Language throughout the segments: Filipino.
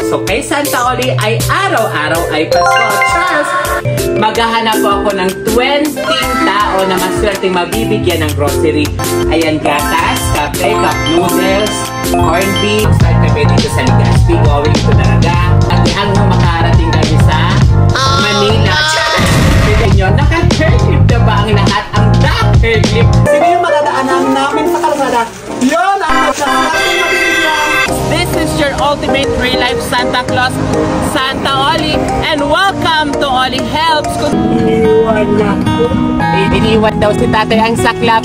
So kay Santa Oli ay araw-araw ay Pasko. Charles! Maghahanap po ako ng 20 tao na maswerteng mabibigyan ng grocery. Ayan, gatas, kape, cup noodles, corned beef. Start kami dito sa Legazpi, going to Daraga. At hanggang makarating kami sa Manila. Pwede nyo, naka-hairclip na ba ang lahat? Ang dark hairclip. Sino yung madadaanan namin sa kalsada? Yun ang masasabing mabibigyan. This is your ultimate real-life Santa Claus, Santa Oli, and welcome to Oli Helps. Iniwan na po. Iniwan daw si tatay ang saklap.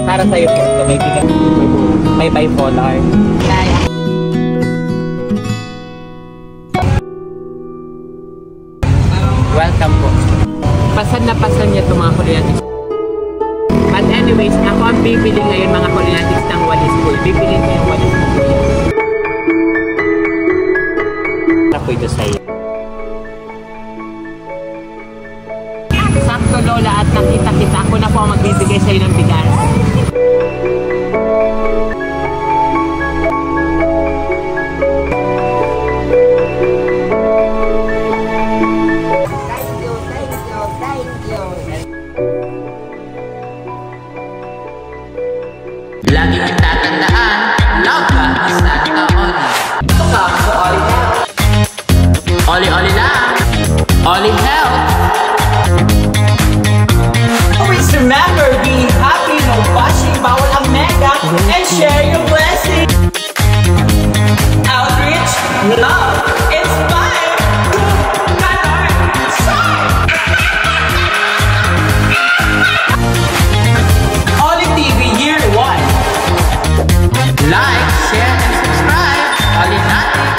Para sa'yo po, ito may bigat. May bipolar. Welcome po. Pasan na pasan niya itong mga kuryentes. But anyways, ako ang bibili ngayon mga kuryentes ng walis po. Bibili ko yung walis po. Ako ito sa'yo. Sakto Lola at nakita-kita ako na po ang magbibigay sa'yo ng bigas. Lagi mong tatandaan, love ka ni Santa Oli. Welcome to Oli Help. Oli Oli lang. Oli Help. Always remember, being happy, no bashing, bawal ang mega, and share your blessing. Outreach, love, inspire, color, shine. Oli TV Year 1. Like, share, and subscribe. Olinatics.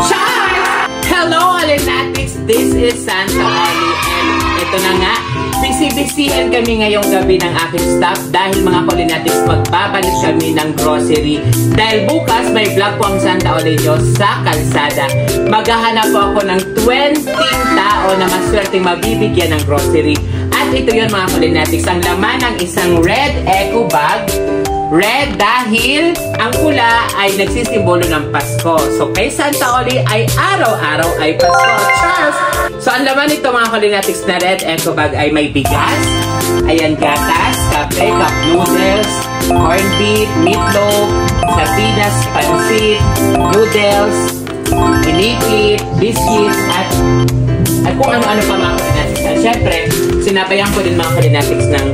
Charles! Hello, Olinatics! This is Santa Oli. And ito na nga, busy-busyhan kami ngayong gabi ng aking staff dahil mga Olinatics magbabalik kami ng grocery. Dahil bukas may vlog po ang Santa Oli nyo sa kalsada. Maghahanap po ako ng 20 tao na maswerteng mabibigyan ng grocery. At ito yun mga Olinatics, ang laman ng isang red eco bag. Red dahil ang pula ay nagsisimbolo ng Pasko. So kay Santa Oli ay araw-araw ay Pasko. Charles! So ang laman nito mga Olinatics na red eco bag ay may bigas. Ayan, gatas, kape, cup noodles, corned beef, meatloaf, sardinas, pansit, noodles, ilikit, biscuits, at kung ano-ano pa mga Olinatics. At syempre, sinabayan ko din mga Olinatics ng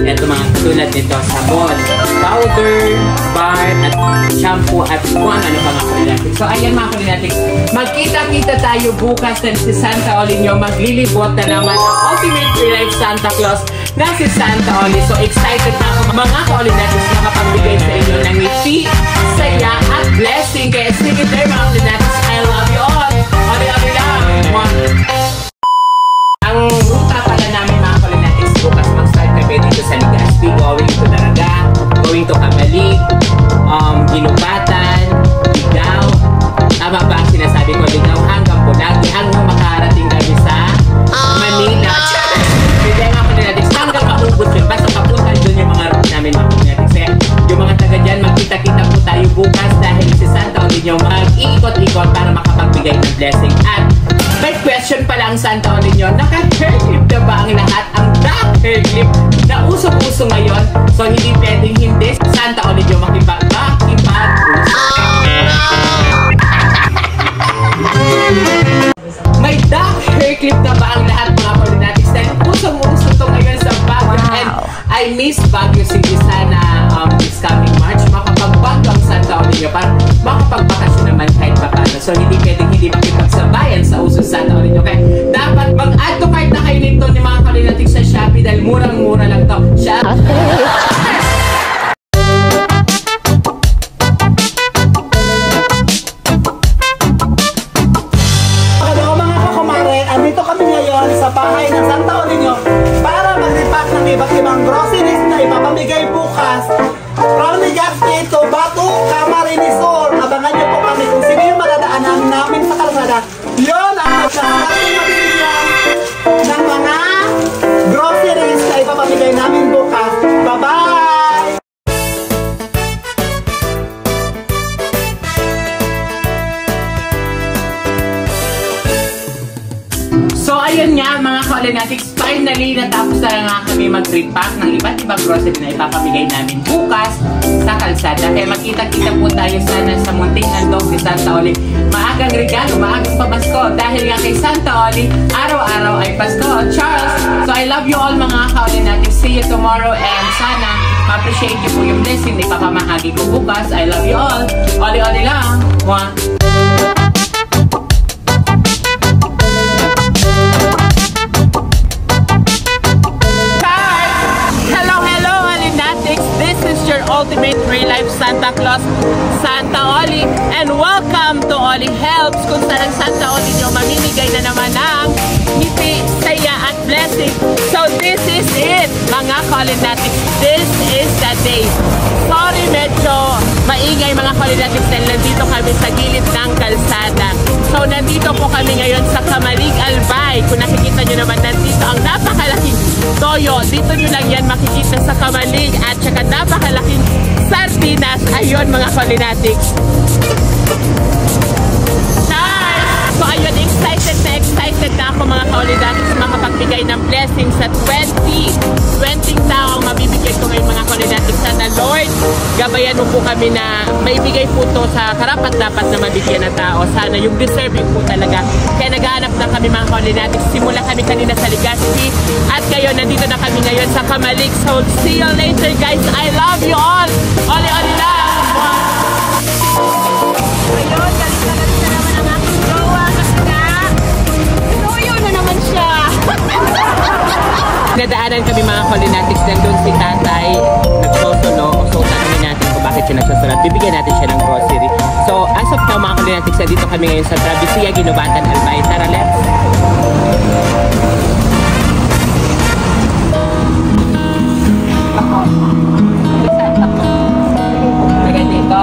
eto mga katulad nito, sabon, powder, bar, at shampoo, at kung ano pa mga Olinatics. So ayan mga Olinatics, magkita-kita tayo bukas na si Santa Oli nyo maglilibot na naman ang ultimate real-life Santa Claus na si Santa Oli. So excited na ako mga Olinatics na makapagbigay sa inyo ng ngiti, saya, at blessing. Kaya sige there mga Olinatics, I love you all. Oli-oli lang. Ang ruta pala namin mga Olinatics bukas mag-start kami dito sa Legazpi, going to Daraga, going to Kamalig, Ginubatan, Ligaw. Tama ba ang sinasabi ko? Ligaw hanggang Bulagi, hanggang makarating kami sa Manila. Hindi nga Olinatics, hanggang maubos yun. Basta papunta doon yung mga route namin mga Olinatics. Kaya yung mga taga dyan, magkita-kita po tayo bukas dahil si Santa Oli nyo mag-iikot-ikot para makapagbigay ng blessing. At may question pala ang Santa Oli nyo, naka-hairclip na ba ang lahat? Ang dark hairclip na usong-uso ngayon. So hindi pwedeng hindi Santa Oli nyo makipag-uso. May dark hairclip na ba ang lahat mga Olinatics? Dahil usong-uso ito ngayon sa Baguio. And I miss Baguio City. Sana this coming March makapag-Baguio ang Santa Oli nyo para makapagbakasyon naman kahit papano. So hindi pwedeng hindi makipagsabayan sa uso Santa Oli nyo. Kaya dapat mag-add to cart na kayo nito ni mga Olinatics sa Shopee dahil murang-mura lang to. Hello mga kakumare, andito kami ngayon sa bahay ng Santa Oli nyo para mag-repack ng iba't ibang groceries na ipapamigay bukas from Legazpi to Batu, Camarines Sur. Abangan nyo po kami kung sino yung madadaanan namin sa kalsada. Yun ang masasabing mabibigyan ng mga groceries na ipapamigay namin bukas. Bye-bye! Holinatics, finally natapos na nga kami mag-repack ng iba't ibang grocery na ipapamigay namin bukas sa kalsada. Kaya magkita-kita po tayo sana sa munting handog ni Santa Oli. Maagang regalo, maagang pamasko. Dahil nga kay Santa Oli, araw-araw ay Pasko. Charles, so I love you all mga ka-Holinatics. See you tomorrow and sana ma-appreciate you po yung blessing na ipapamahagi ko bukas. I love you all. Oli-oli lang. Mwah! Ultimate Real Life Santa Claus, Santa Oli, and welcome to Oli Helps, kung saan Santa Oli nyo mamimigay na naman ng ngiti, saya at blessing. So this is it mga Holinatics, this is the day. Sorry medyo maingay mga Holinatics dahil nandito kami sa gilid ng kalsada. So nandito po kami ngayon sa Kamalig Albay. Kung nakikita nyo naman nandito ang napakalaking toyo. Dito nyo lang yan makikita sa Kamalig at saka napakalaking sardinas. Ayun mga Holinatics. So ayun, excited na ako mga Holinatics makapagbigay ng blessing sa 20 tao ang mabibigay ko ngayon mga Holinatics. Sana Lord, gabayan mo po kami na maibigay po to sa karapat-dapat na mabigyan na tao. Sana yung deserving po talaga. Kaya naghahanap na kami mga Holinatics. Simula kami kanina sa Legazpi at kayo nandito na kami ngayon sa Kamalig. So see you later guys. I love you all. Oli-oli lang. Ayun, galit na naman ang aking jowa kasi na tuyo na naman siya. Nadaanan kami mga Holinatics, nandun si tatay nagsosulo. So tanongin natin kung bakit siya nagsusulat. Bibigyan natin siya ng grocery. So as of now mga Holinatics, dito kami ngayon sa Travessia Ginobatan Albay. Tara, let's! Dito.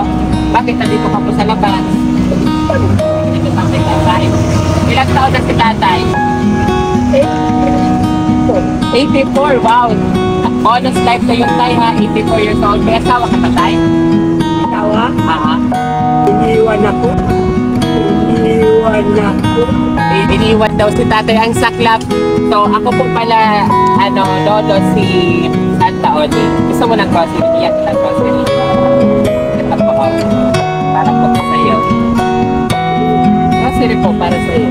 Bakit nandito ka po sa labas? Dito sa aking tatay. Ilang taon na si tatay? 84, wow! Honest life sa yung tay ha, 84 years old. May asawa ka pa tay? Asawa? Iniiwan ako. Iniiwan daw si tatay ang saklap. So ako po pala, lolo si Santa Oli. Gusto mo ng grocery? Iyak ng grocery. Ito po ako. Para po sa'yo. Grocery po para sa'yo.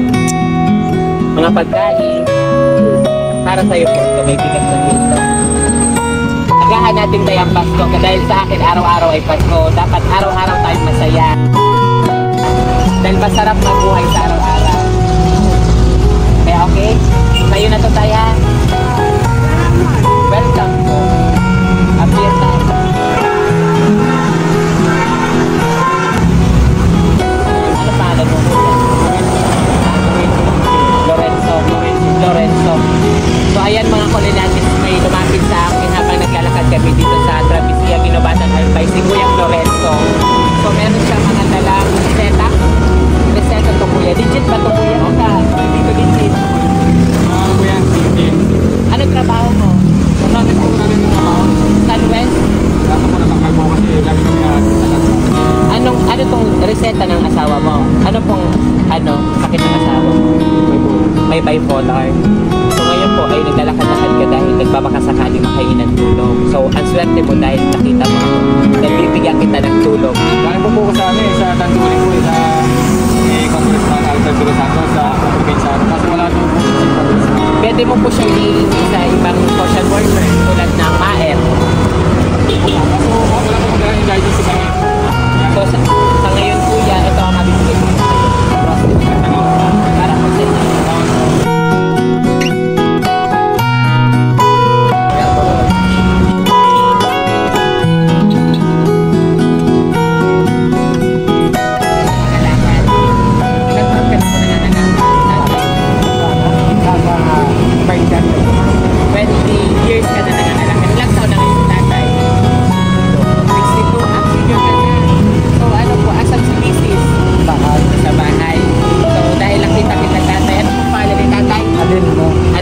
Mga pagkain. Para sa'yo po, may bigat sa dito. Agahan natin tayo ang Pasko. Dahil sa akin, araw-araw ay Pasko. Dapat araw-araw tayong masaya. Dahil masarap na buhay sa araw-araw. Kaya okay? Kayo na to tayo. Welcome po. Appear tayo. Ano pangalan mo? Lorenzo. So ayan mga Holinatics, may lumapit sa akin habang naglalakad kami dito sa Travessia Ginobatan Albay, si Kuyang Lorenzo. So meron siya mga dalang reseta. Reseta to kuya. Digit ba to kuya? O ka? Dito digit. Kuya, digit. Anong trabaho mo? Bakit po na rin yung trabaho? Sunwest? Wala ko na bakal mo kasi lagi kami ano tong reseta ng asawa mo? Ano pong sakit ng asawa mo? May bipolar. So ngayon po ay naglalakad-lakad ka dahil nagbabakasakali makain ng tulong. So ang swerte mo dahil nakita mo nagbibigyan kita ng tulong. Kaya po po sa amin, sa Tandurin po, sa Congressman Albert Dos Santos, sa Provinciano. Kasi wala po po sa Congressman. Pwede mo po siyang iingi sa ibang social worker tulad ng MAER. So wala po po guidance sa kami. So sa ngayon kuya, ito ang mabibigay ko sa iyo. Para po sa inyo.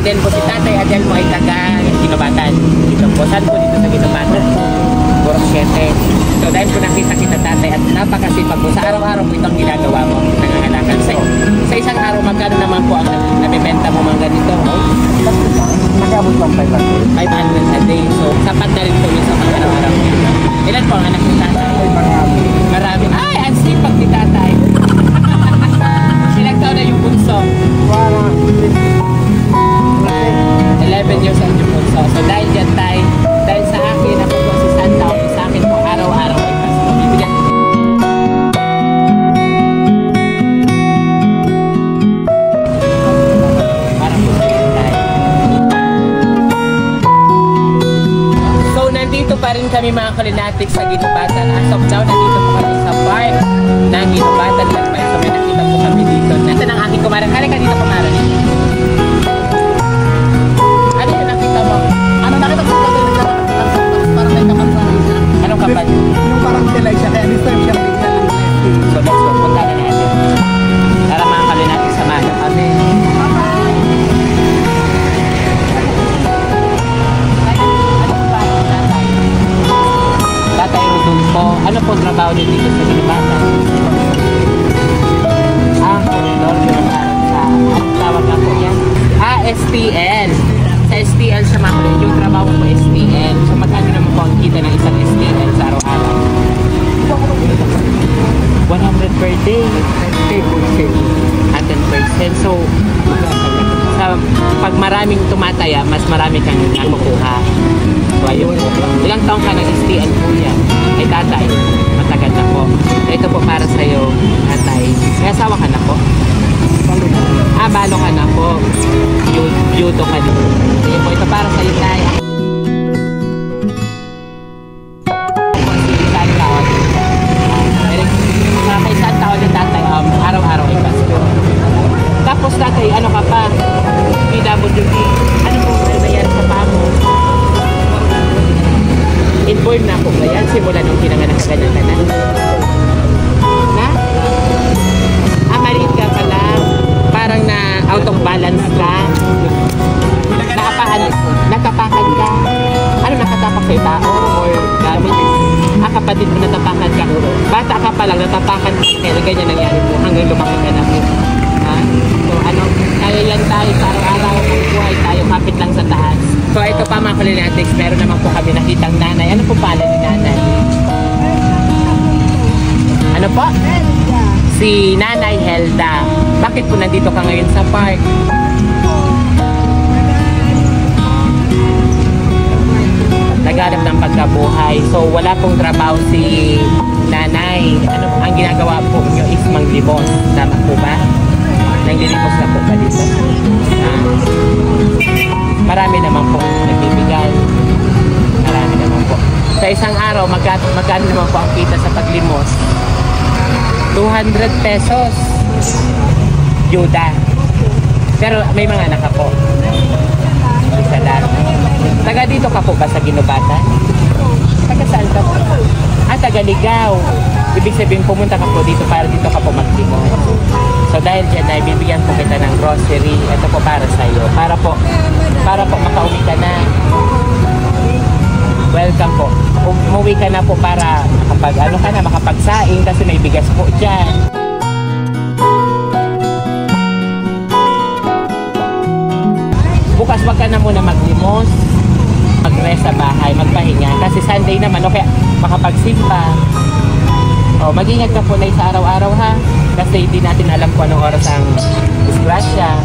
Adel po si tatay, Adel mo ay taga Ginobatan. Dito po, saan po dito sa Ginobatan? Borosete. So dahil po nakita kita tatay at napakasipag mo, sa araw-araw po itong ginagawa mo, nangangalakal Sa isang araw, magkano naman po ang nabibenta mo mga ganito? Nag-abot lang 500. 500 a day. So, sapat na rin po yun sa pang-araw-araw. Ilan po ang anak ni tatay? Marami. Marami. Ay, ang sipag ni tatay. Ilang taon na yung bunso? 11 years old yung bunso. So, dahil dyan tayo, dahil sa akin, ako po si Santa, sa akin po araw-araw ay pasko. Bibigyan ko. Para po sa iyo tayo. So, nandito pa rin kami mga Kalinatics sa Ginubatan. As of now, nandito po kami sa park ng Ginubatan. So, may nakita po kami dito. Ito ng aking kumaran. Kaya ka dito kumaran. Ano yung nakita mo? Ano nakita ko kasi parang may kapansanan siya. Anong kapan? Yung parang delay siya, kaya this time siya bigyan ng NFT. So, let's go. Punta na natin. Para mga Kalinatics samahan nyo kami. Tatay Rodolfo. Ano po trabaho din dito sa Ginubatan? Corridor, anong tawag na po yan? STL. Sa STL siya makulit. Yung trabaho po STL. So magkano naman po ang kita ng isang STL sa araw-araw? 100 per day. 100%. So, pag maraming tumataya, mas marami kang nakukuha. So, ayun. Ilang taong ka ng STL po yan? Ay, tatay. Matagal na po. So, ito po para sa'yo, tatay. May asawa ka na po? Balo ka na po. Yuto ka na. Ayun po, ito para sa'yo, tay. Kay Santa o ni tatay, araw-araw ay Pasko. Tapos tatay, ano ka pa? PWD. Ano po nangyayari sa paa mo? Inborn na po ba yan? Simula nung pinanganak ka ganyan ka na? Na? Maliit ka pala. Parang na out of balance ka. Natapakan ka. Ano nakatapak sa'yo? Tao or gamit? Kapatid mo natapakan ka. Bata ka pa lang, natapakan ka. Pero ganyan nangyari po hanggang lumaki ka na po. Ha? So ano, kaya yan tayo sa araw-araw ng buhay tayo, kapit lang sa taas. So ito pa mga Kalinatics, meron naman po kami nakitang nanay. Ano po pala ni nanay? Ano po? Helda. Si Nanay Helda. Bakit po nandito ka ngayon sa park? Naghanap ng pagkabuhay. So, wala pong trabaho si nanay. Ano ang ginagawa po nyo is manglibos. Tama po ba? Nanglilibos na po ba dito? Marami naman po nagbibigay. Marami naman po. Sa isang araw, magkano naman po ang kita sa paglimos? 200 pesos. Yuda. Pero may mga anak ka po. Isa lang. Taga dito ka po ba sa Ginubatan? Taga saan ka po? Taga Ligaw. Ibig sabihin pumunta ka po dito para dito ka po maglimos. So dahil dyan ay bibigyan po kita ng grocery. Ito po para sa iyo. Para po makauwi ka na. Welcome po. Umuwi ka na po para makapagsaing kasi may bigas po dyan. Bukas wag ka na muna maglimos, mag-rest sa bahay, magpahinga. Kasi Sunday naman, okay, makapagsimba. O, mag-ingat ka po na sa araw-araw ha. Kasi hindi natin alam kung anong oras ang disgrasya.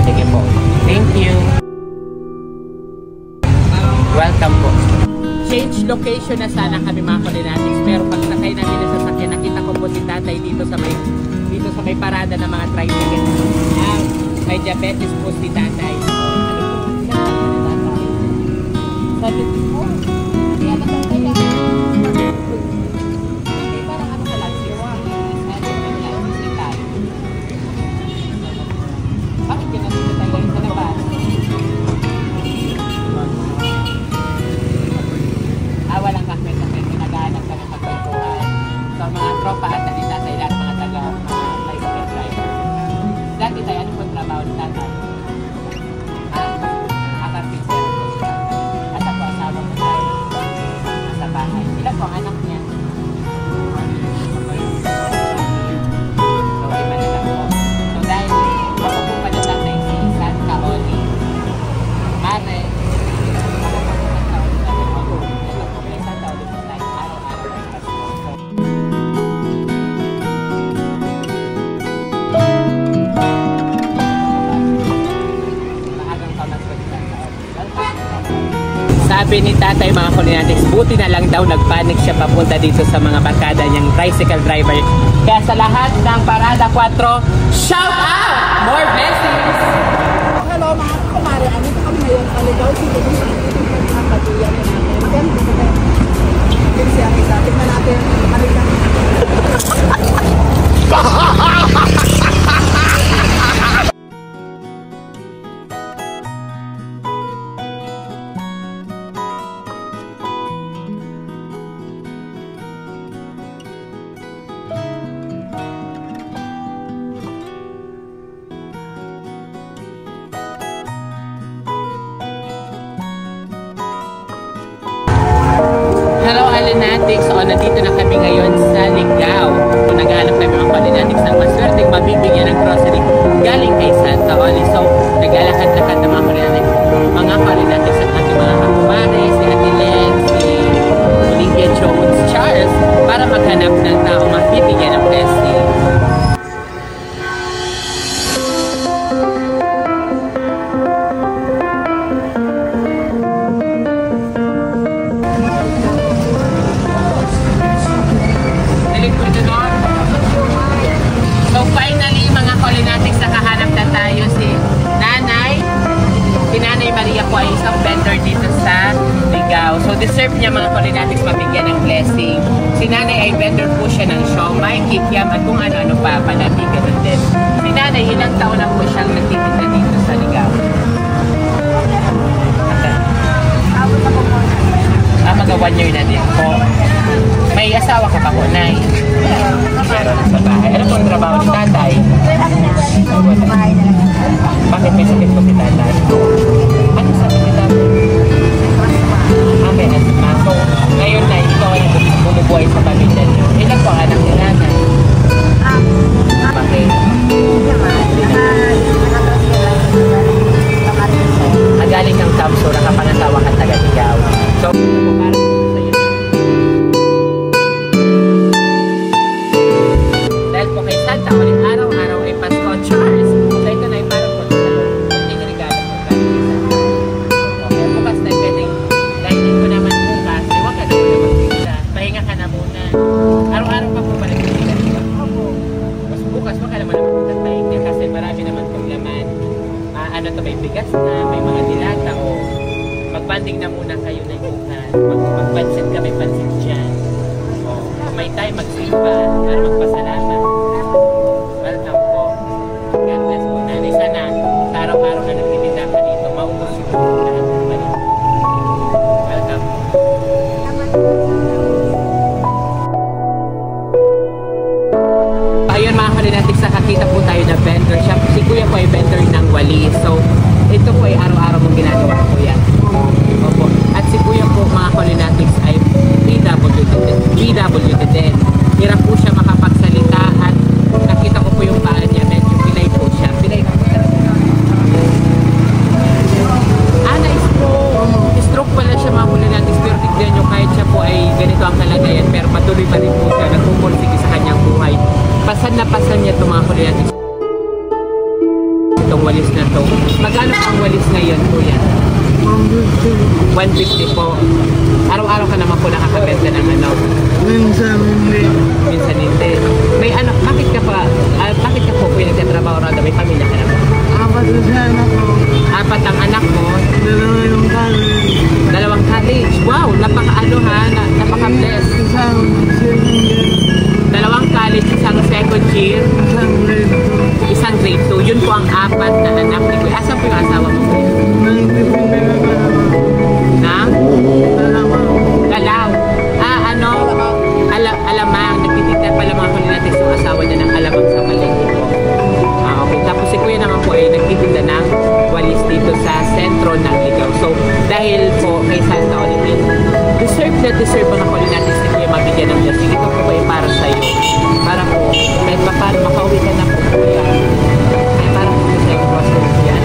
Sige po. Thank you. Welcome po. Change location na sana kami mga Kalinatics. Pero pag sakay namin sa sasakyan, nakita ko po si tatay dito sa may parada ng mga tricycle. May diabetes po si tatay. Sabi ko, kaya matanda yan. Hindi parang ano ka lang, siwa. Bakit ginagawa tayo sa labas? Walang kakme-kakme, pinagahanap ka ng pagkwentuhan. So mga tropa at ni tatay lahat, mga taga, mga bicycle driver. Dati tayo, ano po trabaho ni tatay? Carpenter. At ako, asawa mo tayo sa bahay. Ilan po ang anak niya? So, iba na lang. sabi ni tatay mga Kulinatics, buti na lang daw nagpanik siya papunta dito sa mga barkada niyang tricycle driver. Kaya sa lahat ng Parada 4, shout out! More blessings! Hello mga kumare, ano po kami ngayon? Aligaw sila dun sa ating pagkakatuyan natin. Maganda na din siya isa. Tignan natin. Hello Alinatics! So, nandito na kami ngayon sa Ligao. So, naghahanap kami mga Alinatics ng maswerteng mabibigyan ng grocery galing kay Santa Oli. So, naglalakad-lakad ng mga Alinatics. Mga Alinatics at ating mga kakumare, si Ate Len, si Olivia Jones, Charles, para maghanap ng tao mabibigyan ng blessing. So finally, mga Kulinatics, nakahanap na tayo si Nanay Maria po ay isang vendor dito sa Ligao. So deserve niya mga Kulinatics mabigyan ng blessing. Si Nanay ay vendor po siya ng siomai, kikiam at kung ano-ano pa, palabi, ganun din. Si Nanay, ilang taon na po siyang nagtitinda dito sa Ligao? Mga 1 year na din po. May asawa ka pa po, Nay? Meron sa bahay. Ano pong trabaho ni tatay? Bakit may sakit po si tatay? Ano sakit ni tatay? May asma. So, ngayon na ikaw ay bumubuhay sa pamilya niyo. Ilan po ang anak ni nanay? Bakit? Magaling kang Kamso, nakapangasawa ka taga-Ligao. So, parang sa'yo. Dahil po kay Santa, ulit araw-araw ay Pasko, Charles. So, ito na ay parang kunting regalo po galing kay Santa. Okay, bukas na pwedeng, dahil ko naman bukas, huwag ka na muna magpila. Pahinga ka na muna. Araw-araw pa po balik ko sila, di ba? Mas bukas, huwag ka naman magpila kasi marami naman pong laman. Ano to, may bigas na, may mga dilata o magbanding na muna kayo na bukas. Magpansit ka, may pansit dyan. O, kung may time, magsimba para magpasalamat. Welcome po. God bless po. Nanay, sana sa araw-araw na nagtitinda ka dito, maubos yung lahat ng balik. Welcome po. Ayun mga Kulinatics, nakakita po tayo na vendor. Si Kuya po ay vendor ng wali. So, ito po ay araw-araw mong ginagawa, Kuya. Opo. At si Kuya po mga Kulinatics ay PWD din. Hirap po siya makapagsalita at nakita ko po yung paa niya. Medyo pilay po siya. Pilay na po talaga. Na-stroke pala siya mga Kulinatics. Pero tignan nyo, kahit siya po ay ganito ang kalagayan. Pero patuloy pa rin po siya. Nagpupursige sa kanyang buhay. Pasan na pasan niya ito mga Kulinatics. Itong walis na to. Magkano ang walis ngayon, Kuya? 150 po. Araw-araw ka naman po nakakabenta ng ano? Minsan hindi. Minsan hindi. May ano, bakit ka po Kuya nagtatrabaho rado? May pamilya ka na po? 4 sa anak ko. 4 ang anak mo? 2 yung college. 2 college. Wow, napaka-ano ha? Napaka-bless. Isang 2 college, isang second year. Isang grade 2. Yun po ang 4 na anak ni Kuya. Asan po yung asawa mo? Nang? Galaw. Ano? Alamang. Nagtitignan pala mga Kulinatics yung asawa niya ng alamang sa palengke po. Okay. Tapos si Kuya naman po ay nagtitinda ng walis dito sa sentro ng Ligao. So, dahil po kay Santa Olive, deserve mga Kulinatics ni Kuya mabigyan ng blessing. Ito po ay para sa'yo. Para po, kahit paano makauwi ka na po Kuya. Ay para po sa'yo po sa yan.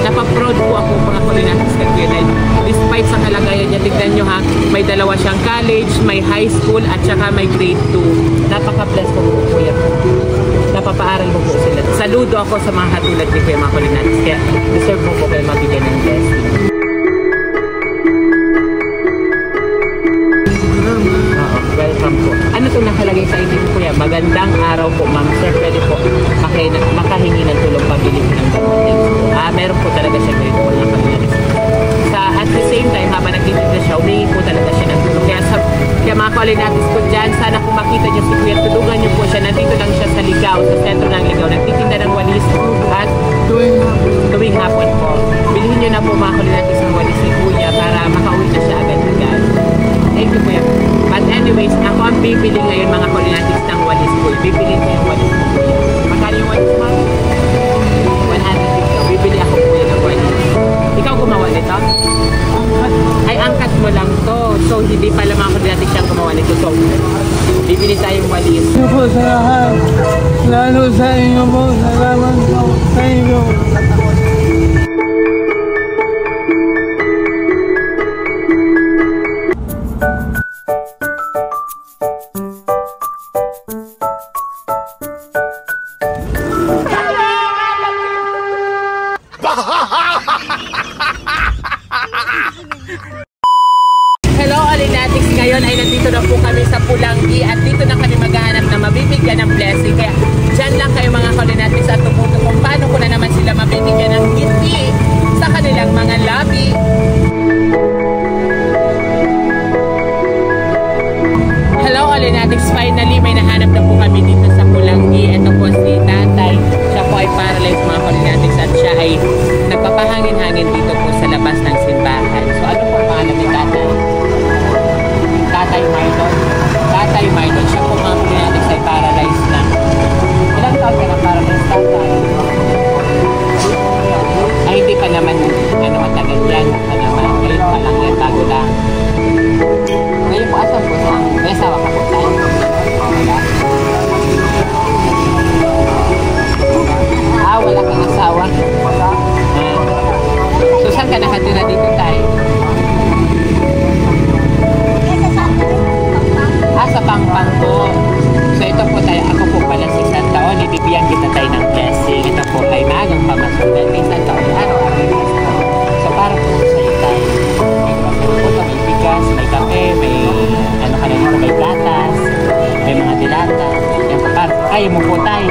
Napaproud po ako mga Kulinatics kay Kuya dahil despite sa kalagayan niya, tignan nyo ha, may 2 siyang college, may high school at saka may grade 2. Napaka-bless po po Kuya. Napapaaral mo po sila. Saludo ako sa mga katulad ni Kuya mga Kulinatics. Kaya deserve mo po kayo mabigyan ng blessing. welcome po. Ano itong nakalagay sa inyo kuya? Magandang araw po ma'am sir. Pwede po makahingi ng tulong pabili po ng gamot. Meron po talaga siya ganito mga kalinis. At the same time, habang nagtitinda siya, humingi po talaga siya ng tulong. Kaya mga kalinatis ko dyan, sana kung makita niyo si kuya, tulungan niyo po siya. Nandito lang siya sa Ligaw, sa sentro ng Ligaw. Nagtitinda ng walis at tuwing hapon po. Bilhin niyo na po mga kalinatis ng walis ni kuya para makauwi na siya agad-agad. Thank you kuya. But anyways, ako ang bibili ngayon mga kalinatis ng walis ko. Bibili niyo yung walis ko kuya. Magkano yung walis mo? 150. Bibili ako kuya ng walis. Ikaw gumawa nito? Ay, angkat mo lang to. So, hindi pala mga kalinatis siyang gumawa nito. So, bibili tayong walis. Ito po sa lahat. Lalo sa inyo po. Salamat po sa inyo. Hello, Alinatics! Ngayon ay nandito na po kami sa Pulangi at dito na kami maghahanap na mabibigyan ng blessing. Kaya dyan lang kayo mga Alinatics at tumuto kung paano ko na naman sila mabibigyan ng ngiti sa kanilang mga labi. Hello, Alinatics! Finally, may nahanap na po kami dito sa Pulangi. Ito po si Tatay. Siya po ay paralyzed mga Alinatics at siya ay nagpapahangin-hangin dito po sa labas ng simbahan. So ano po ang pangalan ni Tatay? Tatay Maydon. Tatay Maydon. Siya po mga Alinatics ay paralyzed na. Ilang taon ka na paralyzed, Tatay? Ay hindi pa naman matagal yan. Pa naman. Ngayon pa lang yan. Bago lang. Ngayon po asan po sa may asawa ka po tayo? Wala. Wala kang asawa? So saan ka nakatira dito tayo? Sa Pangpang po. So ito po tayo, ako po pala si Santa Oli. Bibigyan kita tayo ng blessing. Ito po ay magang pamasunan. May Santa Oli. Araw-araw. So para po sa iyo tayo. May grocery po ito. May bigas, may kape, may ano ka na dito, may gatas, may mga dilata. Yan po para. Kaya mo po tayo.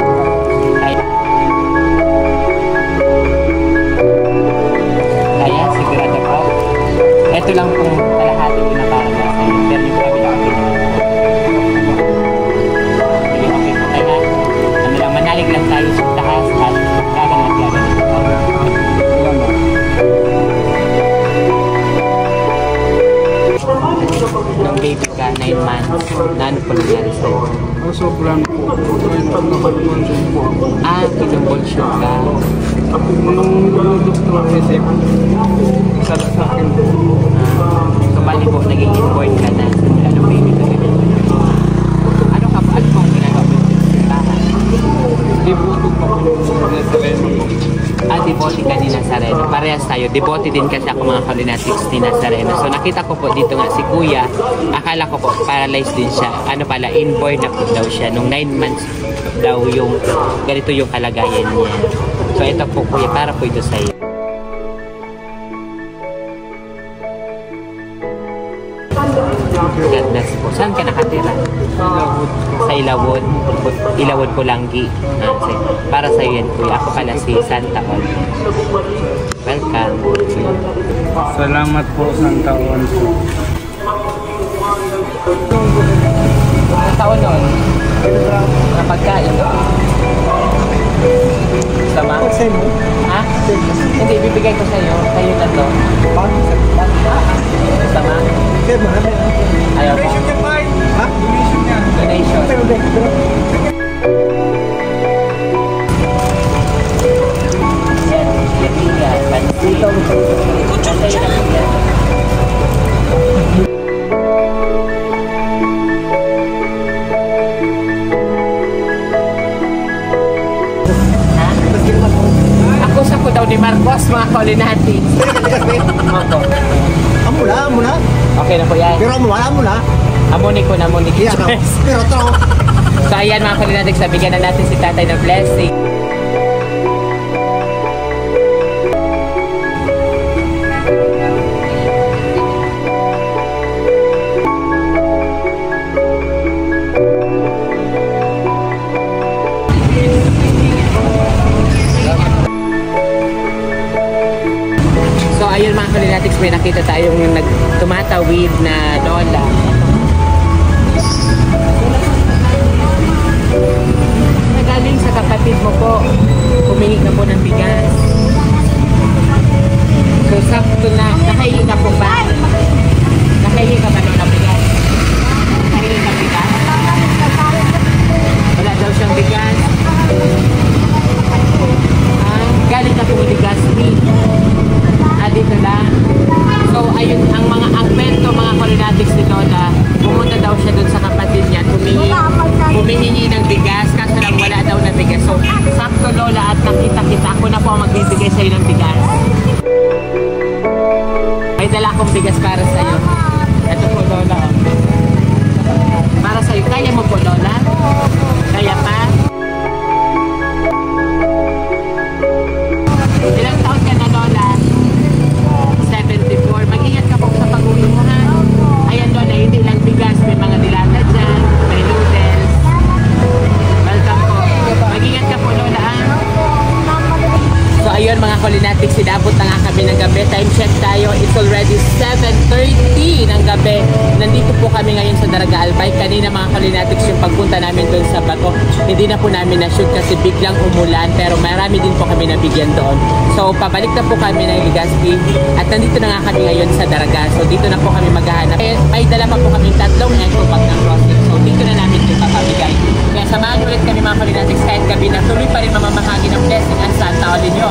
Kaya sigurado po. Ito lang pong kalahati ko na para sa iyo. Pero yung kami lang pinag manalig lang tayo sa taas at gaganap-gaganap. Nung baby ka, 9 months, na ano po nangyari sa'yo? Sobrang po. Nakapagponsyon po. Kinubolsyon ka. Nung gusto ng isip, isa sa akin po. So, bali po, naging inborn ka na sa nung baby ka. Ano ka pa? Ano pong ginagawa mo sa simbahan? Devoto pa po sa Nazareno po. Devote ka ni Nazareno. Parehas tayo. Devote din kasi ako mga Alinatics ni Nazareno. So nakita ko po dito nga si Kuya. Akala ko po paralyzed din siya. Ano pala, inborn na po daw siya. Nung 9 months daw yung ganito yung kalagayan niya. So ito po Kuya, para po ito sa iyo. God bless po. Saan ka nakatira? Sa Ilawod. Ilawod Pulangi. Para sa iyo yan, Kuya. Ako pala si Santa Oli. Welcome. Salamat po, Santa Oli po. Ang taon nun? Na pagkain. Sama? Ha? Hindi, bibigay ko sa iyo. Sa'yo na to. Sama? Ayaw ko. Ha? Donation niya. Donation. Yan, pansin. Sa'yo na po yan. Ako daw ni Marcos, mga Alinatics. Amo na. Okay na po yan. Pero amo na. Amoni ko. Yeah, pero to. So ayan mga Alinatics, bigyan na natin si Tatay ng blessing. Kalinatics, may nakita tayong tumatawid na lola. Nagaling sa kapatid mo po, humingi ka po ng bigas. So, sakto na, nakahingi ka po ba? Nakahingi ka ba ng bigas? Nakahingi ka bigas? Wala daw siyang bigas. Galing ka po bigas, dito lang. So, ayun, ang kwento, mga Kalinatics ni Lola, pumunta daw siya dun sa kapatid niya, humihingi ng bigas, kaso lang wala daw na bigas. So, sakto Lola, at nakita-kita, ako na po ang magbibigay sa'yo ng bigas. May dala akong bigas para sa'yo. Ito po Lola. Para sa'yo. Kaya mo po Lola? Kaya pa? Ilang taon ka na Lola? 74. Mag-ingat ka po sa pag-uwi mo ha. Ayan Lola, hindi lang bigas, may mga dilata dyan, may noodles. Welcome po. Mag-ingat ka po Lola ha. So ayun mga Kalinatics, sinabot na nga kami ng gabi. Time check tayo, it's already 7:30 ng gabi. Nandito po kami ngayon sa Daraga Albay. Kanina mga Kalinatics, yung pagpunta namin doon sa bato, hindi na po namin na-shoot kasi biglang umulan, pero marami din po kami nabigyan doon. So pabalik na po kami ng Legazpi at nandito na nga kami ngayon sa Daraga. So dito na po kami maghahanap. May dala pa po kami 3 eco bag ng crossing. So dito na namin ito papabigay. Kaya samahan ulit kami mga Kalinatics kahit gabi na tuloy pa rin mamamahagi ng blessing at Santa Oli nyo.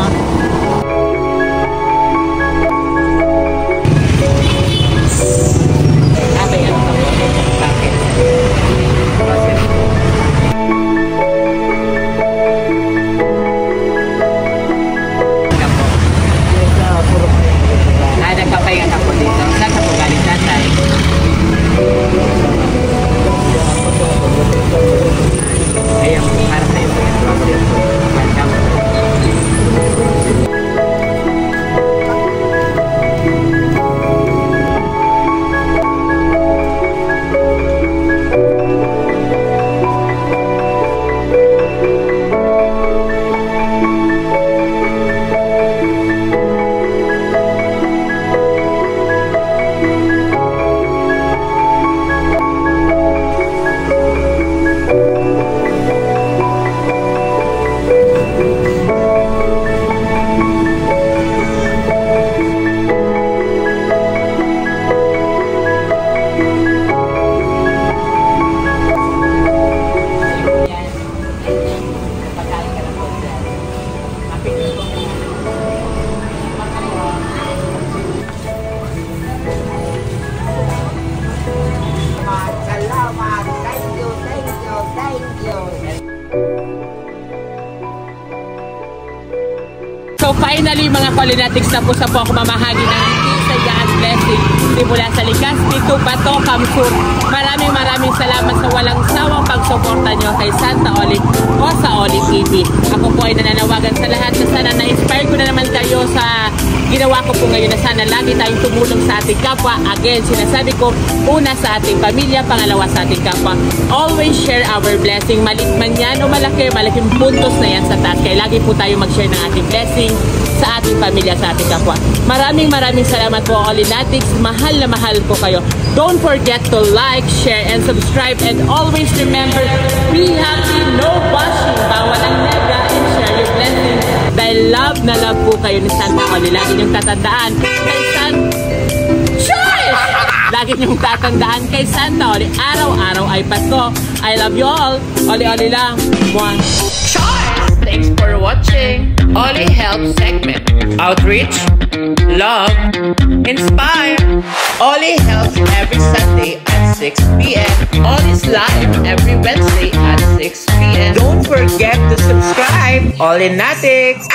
Abay, ano ka po? Bakit? Nagpapahinga ka po dito. Saan ka po galing tatay? Ayan, para sa'yo po yung process. Welcome. So finally mga Kalinatics, tapos na po ako mamahagi ng Isayaan blessing mula sa Legazpi to Bato, Kamsur. Maraming salamat sa walang sawang pagsuporta nyo kay Santa Oli o sa Oli TV. Ako po ay nananawagan sa lahat na sana na-inspire ko na naman kayo sa ginawa ko po ngayon, na sana lagi tayong tumulong sa ating kapwa. Again, sinasabi ko, una sa ating pamilya, pangalawa sa ating kapwa. Always share our blessing. Maliit man yan o malaki, malaking puntos na yan sa taas. Kaya lagi po tayo mag-share ng ating blessing sa ating pamilya, sa ating kapwa. Maraming salamat po Kalinatics. Mahal na mahal po kayo. Don't forget to like, share, and subscribe. And always remember, be happy, no bashing. Bawal ang nega and share your blessing. Dahil love na love po kayo ni Santa Oli. Lagi niyong tatandaan kay Lagi niyong tatandaan kay Santa Oli. Araw-araw ay Pasko. I love you all. Oli-oli lang. One. Thanks for watching Oli Help segment. Outreach, love, inspire. Oli helps every Sunday at 6 p.m. Oli's live every Wednesday at 6 p.m. Don't forget to subscribe. Kalinatics.